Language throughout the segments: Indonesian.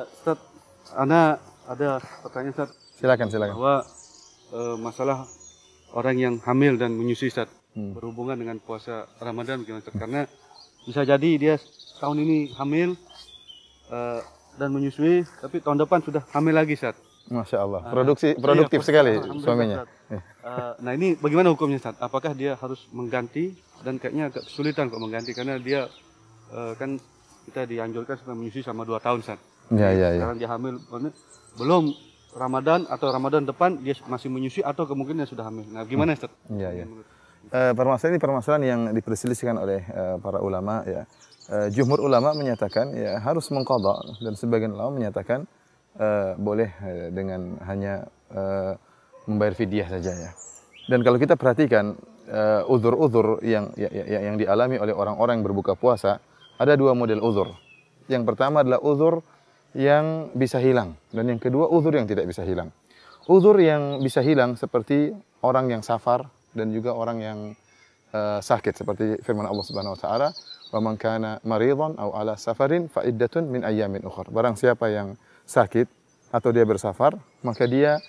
Ustaz, Ana ada pertanyaan Ustaz. Silakan. Bahwa masalah orang yang hamil dan menyusui Ustaz, berhubungan dengan puasa Ramadan bagaimana Ustaz? Karena bisa jadi dia tahun ini hamil dan menyusui, tapi tahun depan sudah hamil lagi Ustaz. Masya Allah, produktif sekali suaminya. Nah ini bagaimana hukumnya Ustaz? Apakah dia harus mengganti, dan kayaknya agak kesulitan kok mengganti karena dia kan kita dianjurkan supaya menyusui selama 2 tahun Ustaz. Ya. Sekarang dia hamil, belum Ramadan atau Ramadan depan dia masih menyusui atau kemungkinan sudah hamil. Nah gimana Ustaz? Iya. Permasalahan ini permasalahan yang diperselisihkan oleh para ulama ya. Jumhur ulama menyatakan ya harus mengqadha, dan sebagian ulama menyatakan boleh dengan hanya membayar fidyah saja ya. Dan kalau kita perhatikan uzur-uzur yang dialami oleh orang-orang yang berbuka puasa, ada 2 model uzur. Yang pertama adalah uzur yang bisa hilang, dan yang kedua uzur yang tidak bisa hilang. Uzur yang bisa hilang seperti orang yang safar dan juga orang yang sakit, seperti firman Allah Subhanahu wa taala, "Wa man kana maridan aw ala safarin fa iddatun min ayyamin ukhra." Barang siapa yang sakit atau dia bersafar, maka dia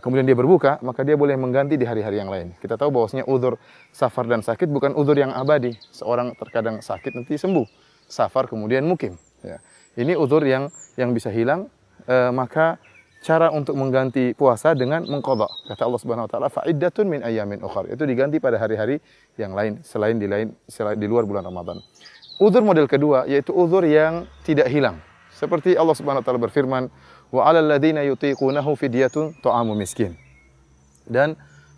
kemudian dia berbuka, maka dia boleh mengganti di hari-hari yang lain. Kita tahu bahwasanya uzur safar dan sakit bukan uzur yang abadi. Seorang terkadang sakit nanti sembuh, safar kemudian mukim ya. Ini uzur yang bisa hilang, maka cara untuk mengganti puasa dengan mengqadha. Kata Allah Subhanahu wa taala, "Fa'iddatun min ayyamin ukhra." Itu diganti pada hari-hari yang lain selain di luar bulan Ramadan. Uzur model kedua yaitu uzur yang tidak hilang. Seperti Allah Subhanahu wa taala berfirman, "Wa 'alal ladzina yutiqunahu fidyatun ta'amu miskin." Dan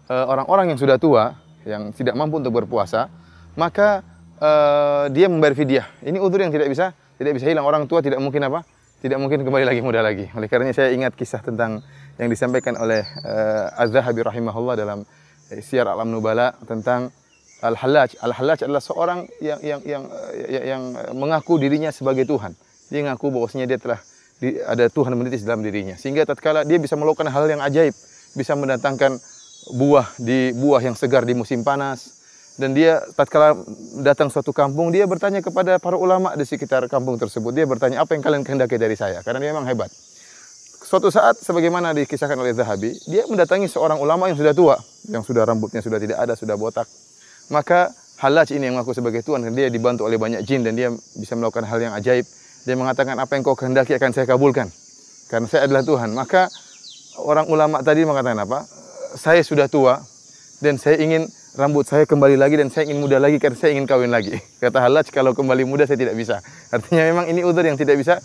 orang-orang yang sudah tua yang tidak mampu untuk berpuasa, maka dia membayar fidyah. Ini uzur yang tidak bisa hilang. Orang tua tidak mungkin tidak mungkin kembali lagi muda lagi. Oleh karenanya saya ingat kisah tentang yang disampaikan oleh Az-Zahabi rahimahullah dalam Syiar A'lam Nubala tentang Al-Hallaj. Al-Hallaj adalah seorang yang mengaku dirinya sebagai Tuhan. Dia mengaku bahwasanya dia telah ada Tuhan menitis dalam dirinya. Sehingga tatkala dia bisa melakukan hal yang ajaib, bisa mendatangkan buah yang segar di musim panas. Dan dia tatkala datang suatu kampung, dia bertanya kepada para ulama di sekitar kampung tersebut. Dia bertanya, "Apa yang kalian kehendaki dari saya?" Karena dia memang hebat. Suatu saat, sebagaimana dikisahkan oleh Zahabi, dia mendatangi seorang ulama yang sudah tua, yang sudah rambutnya sudah tidak ada, sudah botak. Maka Hallaj ini yang mengaku sebagai Tuhan, dan dia dibantu oleh banyak jin, dan dia bisa melakukan hal yang ajaib. Dia mengatakan, "Apa yang kau kehendaki akan saya kabulkan, karena saya adalah Tuhan." Maka orang ulama tadi mengatakan apa? "Saya sudah tua, dan saya ingin rambut saya kembali lagi, dan saya ingin muda lagi karena saya ingin kawin lagi." Kata Hallaj, "Kalau kembali muda saya tidak bisa." Artinya memang ini uzur yang tidak bisa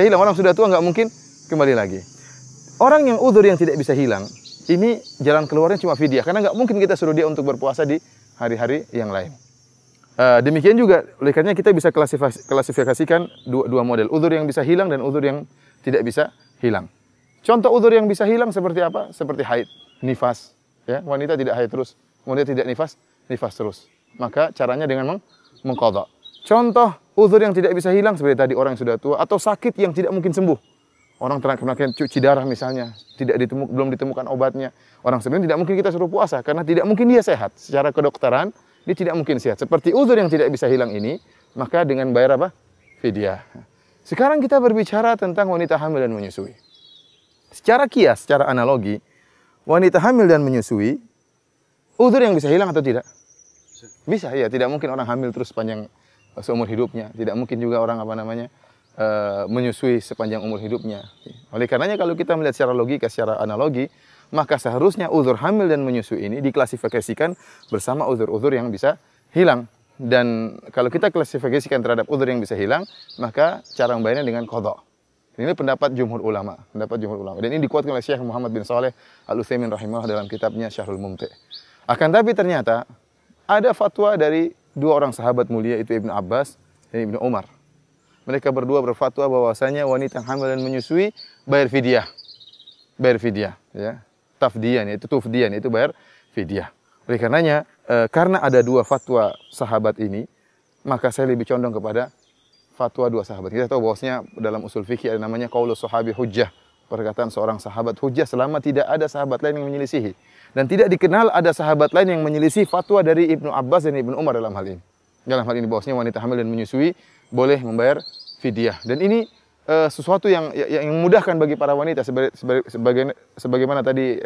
hilang. Orang sudah tua nggak mungkin kembali lagi. Orang yang uzur yang tidak bisa hilang, ini jalan keluarnya cuma fidyah, karena nggak mungkin kita suruh dia untuk berpuasa di hari-hari yang lain. Demikian juga, oleh karenanya kita bisa klasifikasikan dua model, uzur yang bisa hilang dan uzur yang tidak bisa hilang. Contoh uzur yang bisa hilang seperti apa? Seperti haid, nifas. Ya, wanita tidak haid terus, wanita tidak nifas terus. Maka caranya dengan mengqadha. Contoh uzur yang tidak bisa hilang seperti tadi orang yang sudah tua, atau sakit yang tidak mungkin sembuh. Orang terkena cuci darah misalnya, belum ditemukan obatnya. Orang sebenarnya tidak mungkin kita suruh puasa karena tidak mungkin dia sehat. Secara kedokteran dia tidak mungkin sehat. Seperti uzur yang tidak bisa hilang ini, maka dengan bayar apa? Fidyah. Sekarang kita berbicara tentang wanita hamil dan menyusui. Secara kias, secara analogi, wanita hamil dan menyusui, uzur yang bisa hilang atau tidak? Bisa, ya. Tidak mungkin orang hamil terus sepanjang seumur hidupnya. Tidak mungkin juga orang menyusui sepanjang umur hidupnya. Oleh karenanya kalau kita melihat secara logika, secara analogi, maka seharusnya uzur hamil dan menyusui ini diklasifikasikan bersama uzur-uzur yang bisa hilang. Dan kalau kita klasifikasikan terhadap uzur yang bisa hilang, maka cara membayarnya dengan qadha. Ini pendapat jumhur ulama, Dan ini dikuatkan oleh Syekh Muhammad bin Shalih Al-Utsaimin rahimahullah dalam kitabnya Syahrul Mumti'. Akan tapi ternyata ada fatwa dari 2 orang sahabat mulia, itu Ibnu Abbas dan Ibnu Umar. Mereka berdua berfatwa bahwasanya wanita yang hamil dan menyusui bayar fidyah. Ya. Tufdiyan itu bayar fidyah. Oleh karenanya, karena ada 2 fatwa sahabat ini, maka saya lebih condong kepada fatwa 2 sahabat. Kita tahu bahwasanya dalam usul fikih ada namanya qaulus sahabi hujjah. Perkataan seorang sahabat hujjah selama tidak ada sahabat lain yang menyelisihi. Dan tidak dikenal ada sahabat lain yang menyelisih fatwa dari Ibnu Abbas dan Ibnu Umar dalam hal ini. Dalam hal ini bahwasanya wanita hamil dan menyusui boleh membayar fidyah. Dan ini sesuatu yang memudahkan bagi para wanita sebagaimana tadi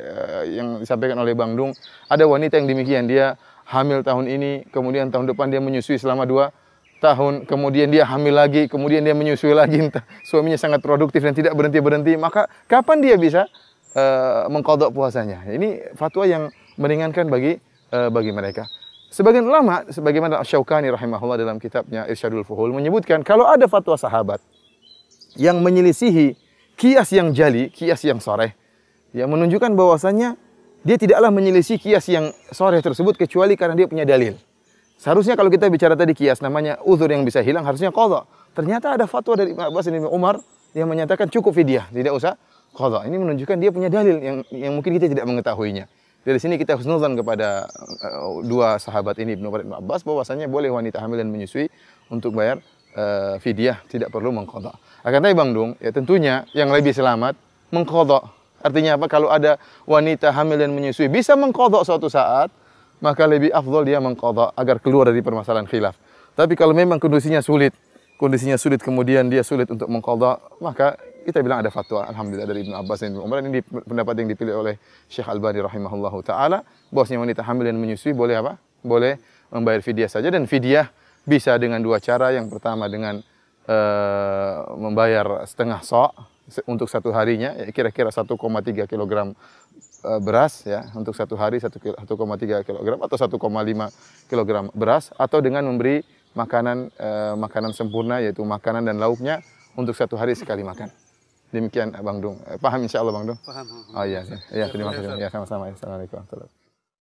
yang disampaikan oleh Bang Dung. Ada wanita yang demikian, dia hamil tahun ini, kemudian tahun depan dia menyusui selama 2 tahun, kemudian dia hamil lagi, kemudian dia menyusui lagi, suaminya sangat produktif dan tidak berhenti-berhenti, maka kapan dia bisa mengqadha puasanya? Ini fatwa yang meringankan bagi mereka. Sebagian ulama, sebagaimana Asy-Syaukani rahimahullah dalam kitabnya Irsyadul Fuhul menyebutkan kalau ada fatwa sahabat yang menyelisihi kias yang jali, kias yang sharih, yang menunjukkan bahwasanya dia tidaklah menyelisih kias yang sharih tersebut kecuali karena dia punya dalil. Seharusnya kalau kita bicara tadi kias namanya uzur yang bisa hilang, harusnya qadha. Ternyata ada fatwa dari Ibnu Abbas dan Ibnu Umar yang menyatakan cukup fidyah, tidak usah qadha. Ini menunjukkan dia punya dalil yang mungkin kita tidak mengetahuinya. Dari sini kita husnuzan kepada dua sahabat ini, Ibnu Umar dan Ibnu Abbas, bahwasanya boleh wanita hamil dan menyusui untuk bayar fidyah, tidak perlu mengqadha. Akan tapi Bang Dung, ya tentunya yang lebih selamat mengqadha. Artinya apa? Kalau ada wanita hamil dan menyusui bisa mengqadha suatu saat, maka lebih afdal dia mengqadha agar keluar dari permasalahan khilaf. Tapi kalau memang kondisinya sulit kemudian dia sulit untuk mengqadha, maka kita bilang ada fatwa alhamdulillah dari Ibnu Abbas dan Ibnu Umar. Ini pendapat yang dipilih oleh Syekh Albani rahimahullahu taala, bahwasanya wanita hamil dan menyusui boleh apa? Boleh membayar fidyah saja, dan fidyah bisa dengan dua cara. Yang pertama dengan membayar setengah sa' untuk satu harinya, ya, kira-kira 1,3 kg beras, ya, untuk satu hari 1,3 kg atau 1,5 kg beras, atau dengan memberi makanan sempurna, yaitu makanan dan lauknya untuk satu hari sekali makan. Demikian Bang Dung. Paham insyaallah Bang Dung? Paham. Oh iya, terima kasih. Ya, sama-sama. Assalamualaikum warahmatullahi wabarakatuh.